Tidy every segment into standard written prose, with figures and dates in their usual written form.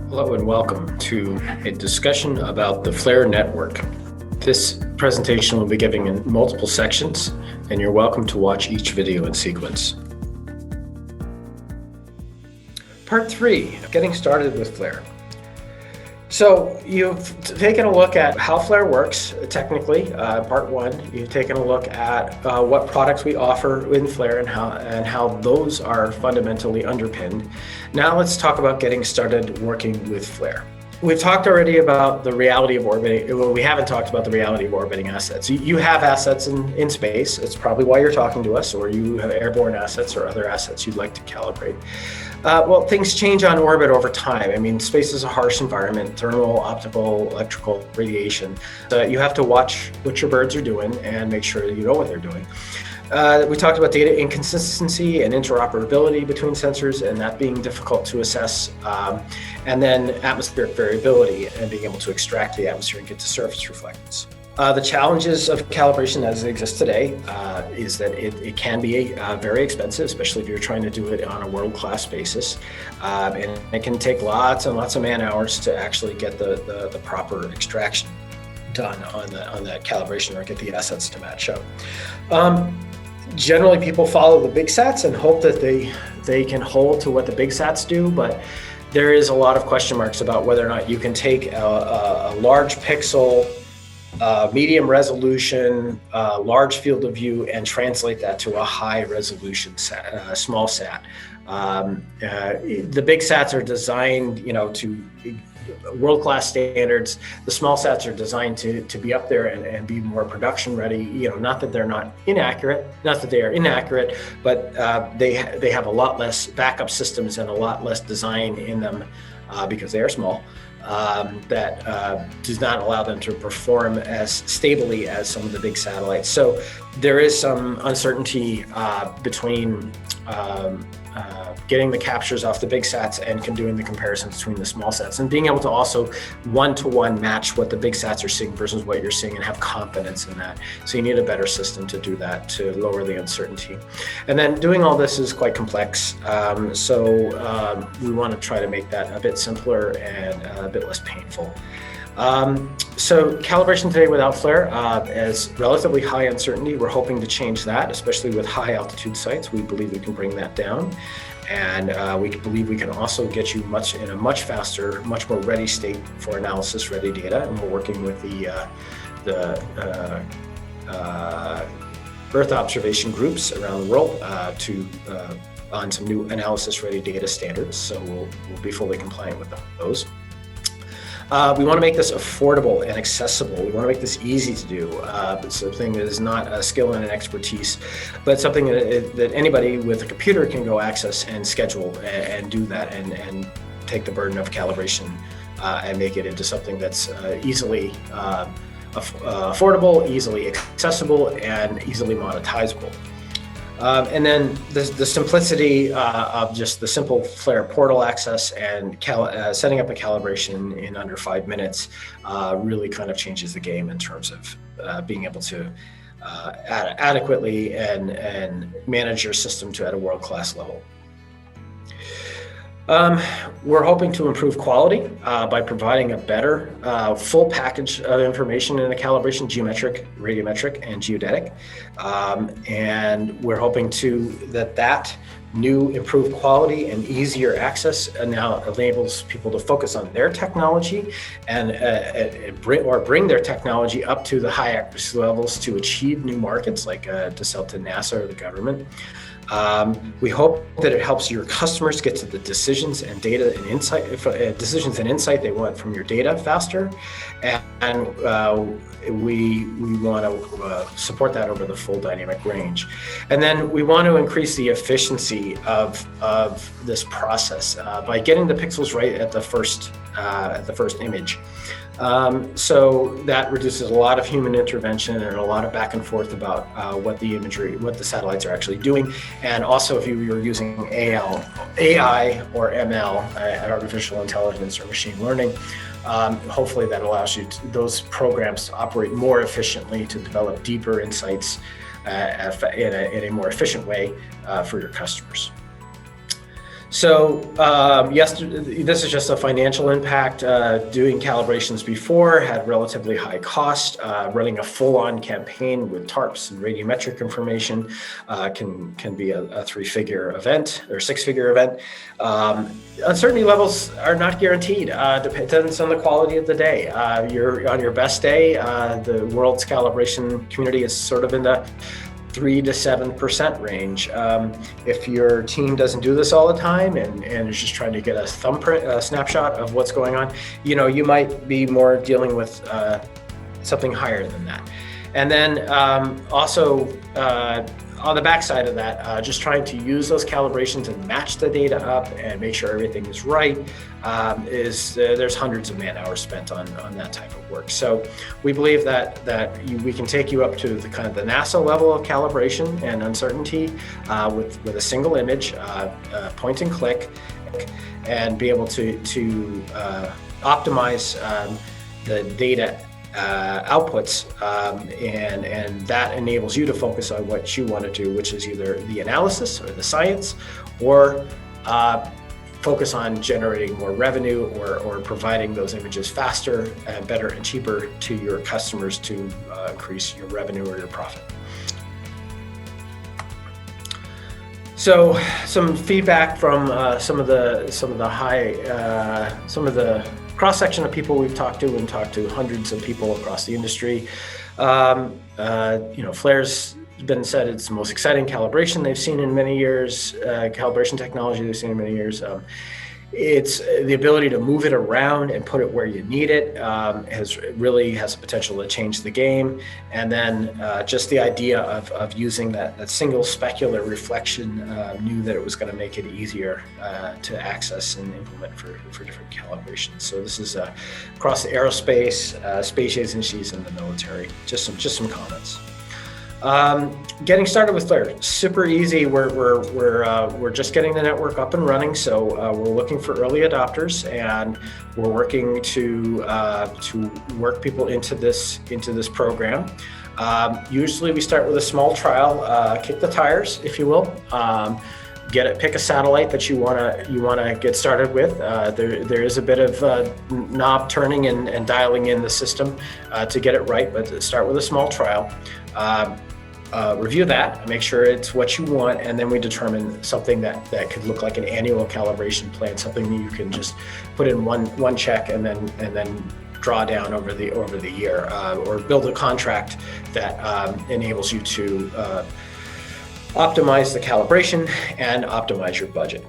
Hello and welcome to a discussion about the FLAIR network. This presentation will be given in multiple sections, and you're welcome to watch each video in sequence. Part 3, getting started with FLAIR. So you've taken a look at how FLAIR works technically, part 1. You've taken a look at what products we offer in FLAIR and how those are fundamentally underpinned. Now let's talk about getting started working with FLAIR. We've talked already about the reality of orbiting. Well, we haven't talked about the reality of orbiting assets. You have assets in space. It's probably why you're talking to us, or you have airborne assets or other assets you'd like to calibrate. Well, things change on orbit over time. I mean, space is a harsh environment, thermal, optical, electrical, radiation. You have to watch what your birds are doing and make sure that you know what they're doing. We talked about data inconsistency and interoperability between sensors and that being difficult to assess. And then atmospheric variability and being able to extract the atmosphere and get to surface reflectance. The challenges of calibration as it exists today is that it can be very expensive, especially if you're trying to do it on a world-class basis. And it can take lots and lots of man hours to actually get the proper extraction done on that calibration or get the assets to match up. Generally, people follow the big sats and hope that they can hold to what the big sats do, but there is a lot of question marks about whether or not you can take a large pixel, medium resolution, large field of view and translate that to a high resolution small sat. The big sats are designed, to world-class standards. The small sats are designed to be up there and be more production ready. Not that they're not inaccurate, not that they are inaccurate, but they have a lot less backup systems and a lot less design in them because they are small. That does not allow them to perform as stably as some of the big satellites. So there is some uncertainty between getting the captures off the big sats and doing the comparisons between the small sats and being able to also one-to-one match what the big sats are seeing versus what you're seeing and have confidence in that. So you need a better system to do that, to lower the uncertainty. And then doing all this is quite complex. So we want to try to make that a bit simpler and a bit less painful. So calibration today without FLAIR is relatively high uncertainty. We're hoping to change that, especially with high altitude sites. We believe we can bring that down. And we believe we can also get you in a much faster, much more ready state for analysis ready data. And we're working with the Earth observation groups around the world on some new analysis ready data standards. So we'll be fully compliant with those. We want to make this affordable and accessible. We want to make this easy to do. It's something that is not a skill and an expertise, but something that anybody with a computer can go access and schedule and do that and take the burden of calibration and make it into something that's easily affordable, easily accessible, and easily monetizable. And then the simplicity of just the simple FLAIR portal access and setting up a calibration in under 5 minutes really kind of changes the game in terms of being able to adequately and manage your system at a world-class level. We're hoping to improve quality by providing a better full package of information in the calibration, geometric, radiometric, and geodetic. And we're hoping that new improved quality and easier access now enables people to focus on their technology and bring their technology up to the high accuracy levels to achieve new markets like to sell to NASA or the government. We hope that it helps your customers get to the decisions and data and insight they want from your data faster, and we want to support that over the full dynamic range. And then we want to increase the efficiency of this process by getting the pixels right at the first image. So that reduces a lot of human intervention and a lot of back and forth about what the satellites are actually doing. And also if you were using AI or ML, artificial intelligence or machine learning, hopefully that allows those programs to operate more efficiently to develop deeper insights in a more efficient way for your customers. So this is just a financial impact. Doing calibrations before had relatively high cost. Running a full-on campaign with tarps and radiometric information can be a three-figure event or six-figure event. Uncertainty levels are not guaranteed. Depends on the quality of the day. You're on your best day. The world's calibration community is sort of in the 3 to 7% range. If your team doesn't do this all the time and is just trying to get a thumbprint, a snapshot of what's going on, you might be more dealing with something higher than that. And then also on the backside of that, just trying to use those calibrations and match the data up and make sure everything is right. There's hundreds of man hours spent on that type of work. So we believe that we can take you up to the kind of the NASA level of calibration and uncertainty with a single image, point and click, and be able to optimize the data outputs, and that enables you to focus on what you want to do, which is either the analysis or the science, or focus on generating more revenue or providing those images faster and better and cheaper to your customers to increase your revenue or your profit. So some feedback from some of the cross-section of people we've talked to hundreds of people across the industry. Flare's been said it's the most exciting calibration they've seen in many years, calibration technology they've seen in many years. It's the ability to move it around and put it where you need it has the potential to change the game. And then just the idea of using that single specular reflection, knew that it was going to make it easier to access and implement for different calibrations. So this is across the aerospace, space agencies, and the military. Just some comments. Getting started with Flare, super easy. We're just getting the network up and running, so we're looking for early adopters, and we're working to work people into this program. Usually, we start with a small trial, kick the tires, if you will. Pick a satellite that you wanna get started with. There is a bit of knob turning and dialing in the system to get it right, but start with a small trial. Review that, make sure it's what you want, and then we determine something that could look like an annual calibration plan, something that you can just put in one check and then draw down over the year, or build a contract that enables you to optimize the calibration and optimize your budget.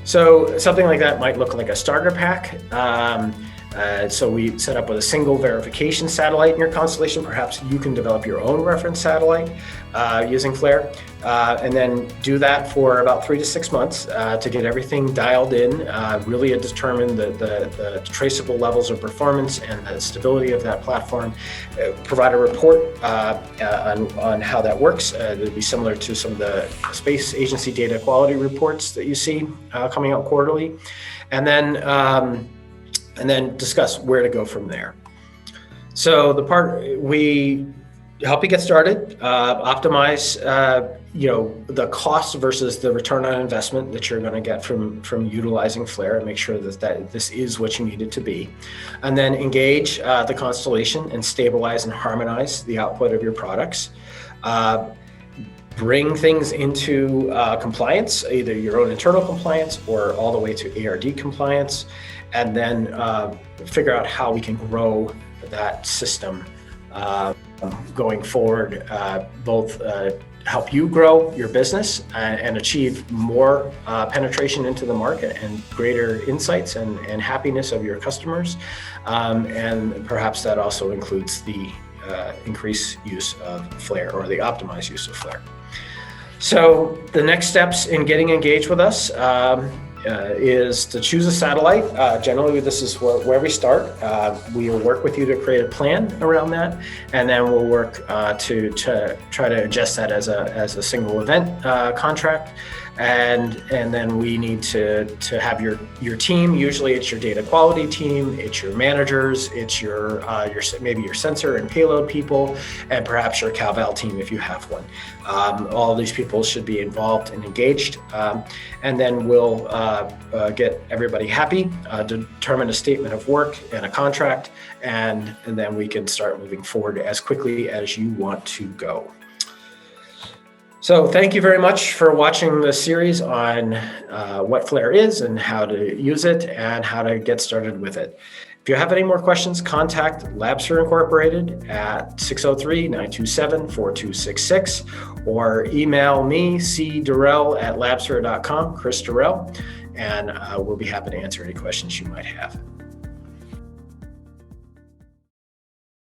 So something like that might look like a starter pack. So we set up with a single verification satellite in your constellation. Perhaps you can develop your own reference satellite using Flare, and then do that for about 3 to 6 months to get everything dialed in, really determine the traceable levels of performance and the stability of that platform, provide a report on how that works. It would be similar to some of the space agency data quality reports that you see coming out quarterly, and then discuss where to go from there. So we help you get started, optimize the cost versus the return on investment that you're going to get from utilizing Flare, and make sure that this is what you need it to be, and then engage the constellation and stabilize and harmonize the output of your products. Bring things into compliance, either your own internal compliance or all the way to ARD compliance, and then figure out how we can grow that system going forward, both help you grow your business and achieve more penetration into the market and greater insights and happiness of your customers. And perhaps that also includes the increased use of Flare, or the optimized use of Flare. So the next steps in getting engaged with us is to choose a satellite. Generally, this is where we start. We will work with you to create a plan around that, and then we'll work to try to adjust that as a single event contract. and then we need to have your team. Usually it's your data quality team, it's your managers, it's your maybe your sensor and payload people, and perhaps your CalVal team if you have one. All of these people should be involved and engaged, and then we'll get everybody happy, determine a statement of work and a contract, and then we can start moving forward as quickly as you want to go. So thank you very much for watching the series on what Flare is and how to use it and how to get started with it. If you have any more questions, contact Labster Incorporated at 603-927-4266 or email me, cdurrell@labster.com, Chris Durrell, and we'll be happy to answer any questions you might have.